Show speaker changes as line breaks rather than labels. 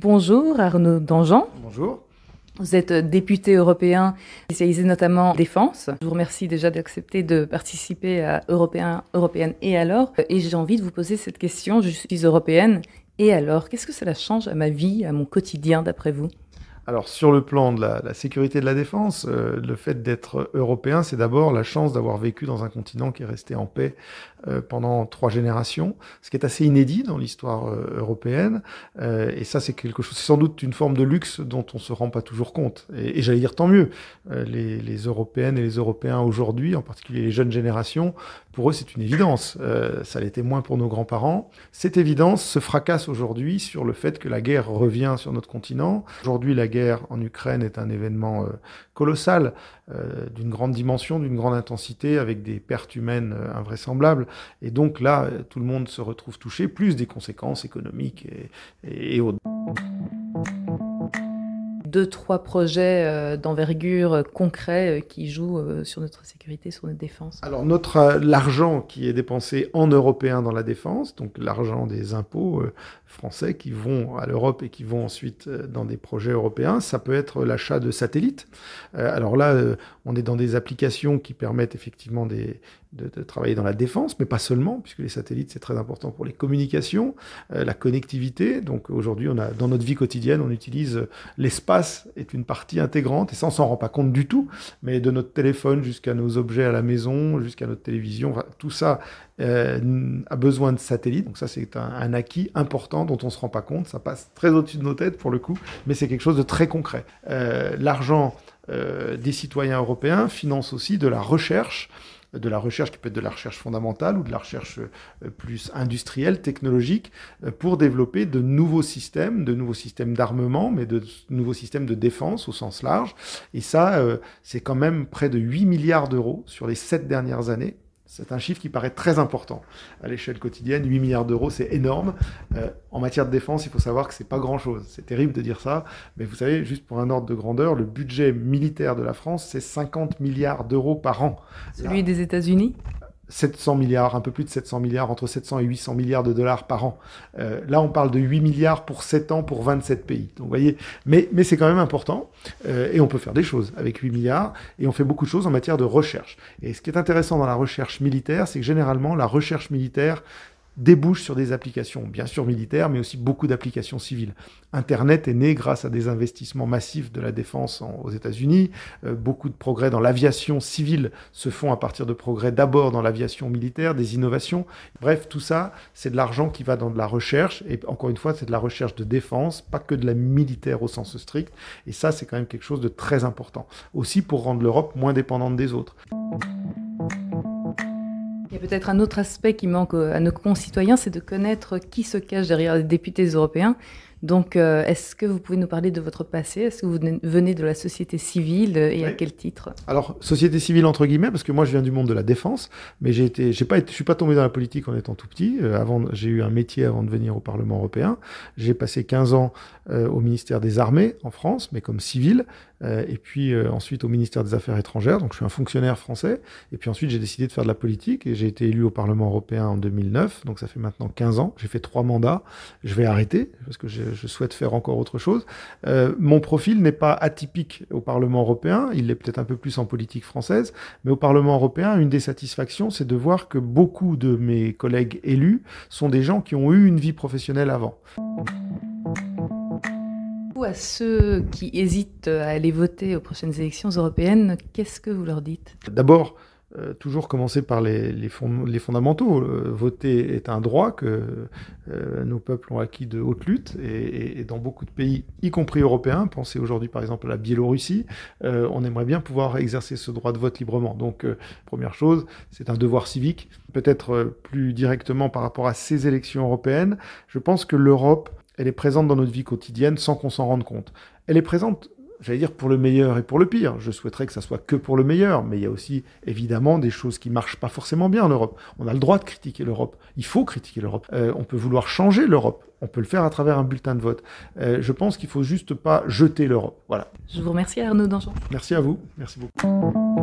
Bonjour Arnaud Danjean.
Bonjour.
Vous êtes député européen spécialisé notamment en défense. Je vous remercie déjà d'accepter de participer à Européenne et alors. Et j'ai envie de vous poser cette question, je suis européenne, et alors, qu'est-ce que cela change à ma vie, à mon quotidien d'après vous ?
Alors sur le plan de la sécurité et de la défense, le fait d'être européen, c'est d'abord la chance d'avoir vécu dans un continent qui est resté en paix pendant 3 générations, ce qui est assez inédit dans l'histoire européenne. Et ça, c'est quelque chose, c'est sans doute une forme de luxe dont on se rend pas toujours compte. Et j'allais dire tant mieux. Les Européennes et les Européens aujourd'hui, en particulier les jeunes générations, pour eux, c'est une évidence. Ça l'était moins pour nos grands-parents. Cette évidence se fracasse aujourd'hui sur le fait que la guerre revient sur notre continent. Aujourd'hui, la guerre en Ukraine est un événement colossal, d'une grande dimension, d'une grande intensité, avec des pertes humaines invraisemblables. Et donc là, tout le monde se retrouve touché, plus des conséquences économiques et autres.
2-3 projets d'envergure concrets qui jouent sur notre sécurité, sur notre défense.
Alors l'argent qui est dépensé en européen dans la défense, donc l'argent des impôts français qui vont à l'Europe et qui vont ensuite dans des projets européens, ça peut être l'achat de satellites. Alors là, on est dans des applications qui permettent effectivement de travailler dans la défense, mais pas seulement, puisque les satellites, c'est très important pour les communications, la connectivité. Donc aujourd'hui, dans notre vie quotidienne, on utilise l'espace est une partie intégrante, et ça, on s'en rend pas compte du tout, mais de notre téléphone jusqu'à nos objets à la maison, jusqu'à notre télévision, enfin, tout ça a besoin de satellites. Donc ça, c'est un acquis important dont on se rend pas compte. Ça passe très au-dessus de nos têtes, pour le coup, mais c'est quelque chose de très concret. L'argent des citoyens européens finance aussi de la recherche qui peut être de la recherche fondamentale ou de la recherche plus industrielle, technologique, pour développer de nouveaux systèmes d'armement, mais de nouveaux systèmes de défense au sens large. Et ça, c'est quand même près de 8 milliards d'euros sur les 7 dernières années. C'est un chiffre qui paraît très important à l'échelle quotidienne. 8 milliards d'euros, c'est énorme. En matière de défense, il faut savoir que c'est pas grand-chose. C'est terrible de dire ça, mais vous savez, juste pour un ordre de grandeur, le budget militaire de la France, c'est 50 milliards d'euros par an.
Celui des États-Unis ?
700 milliards, un peu plus de 700 milliards, entre 700 et 800 milliards de dollars par an. Là, on parle de 8 milliards pour 7 ans pour 27 pays. Donc, vous voyez, mais c'est quand même important. Et on peut faire des choses avec 8 milliards. Et on fait beaucoup de choses en matière de recherche. Et ce qui est intéressant dans la recherche militaire, c'est que généralement, la recherche militaire débouche sur des applications, bien sûr militaires, mais aussi beaucoup d'applications civiles. Internet est né grâce à des investissements massifs de la défense aux États-Unis. Beaucoup de progrès dans l'aviation civile se font à partir de progrès d'abord dans l'aviation militaire, des innovations. Bref, tout ça, c'est de l'argent qui va dans de la recherche. Et encore une fois, c'est de la recherche de défense, pas que de la militaire au sens strict. Et ça, c'est quand même quelque chose de très important. Aussi pour rendre l'Europe moins dépendante des autres.
Il y a peut-être un autre aspect qui manque à nos concitoyens, c'est de connaître qui se cache derrière les députés européens. Donc, est-ce que vous pouvez nous parler de votre passé ? Est-ce que vous venez de la société civile et oui. À quel titre ?
Alors, société civile entre guillemets, parce que moi je viens du monde de la défense, mais je suis pas tombé dans la politique en étant tout petit. J'ai eu un métier avant de venir au Parlement européen. J'ai passé 15 ans au ministère des Armées en France, mais comme civil, et puis ensuite au ministère des Affaires étrangères. Donc, je suis un fonctionnaire français. Et puis ensuite, j'ai décidé de faire de la politique et j'ai été élu au Parlement européen en 2009. Donc, ça fait maintenant 15 ans. J'ai fait 3 mandats. Je vais arrêter parce que je souhaite faire encore autre chose. Mon profil n'est pas atypique au Parlement européen, il est peut-être un peu plus en politique française, mais au Parlement européen, une des satisfactions, c'est de voir que beaucoup de mes collègues élus sont des gens qui ont eu une vie professionnelle avant.
À ceux qui hésitent à aller voter aux prochaines élections européennes, qu'est-ce que vous leur dites ?
D'abord, toujours commencer par les fondamentaux. Voter est un droit que nos peuples ont acquis de haute lutte et dans beaucoup de pays, y compris européens, pensez aujourd'hui par exemple à la Biélorussie, on aimerait bien pouvoir exercer ce droit de vote librement. Donc, première chose, c'est un devoir civique. Peut-être plus directement par rapport à ces élections européennes, je pense que l'Europe, elle est présente dans notre vie quotidienne sans qu'on s'en rende compte. Elle est présente, j'allais dire, pour le meilleur et pour le pire. Je souhaiterais que ça soit que pour le meilleur, mais il y a aussi, évidemment, des choses qui marchent pas forcément bien en Europe. On a le droit de critiquer l'Europe. Il faut critiquer l'Europe. On peut vouloir changer l'Europe. On peut le faire à travers un bulletin de vote. Je pense qu'il faut juste pas jeter l'Europe. Voilà.
Je vous remercie Arnaud Danjean.
Merci à vous. Merci beaucoup.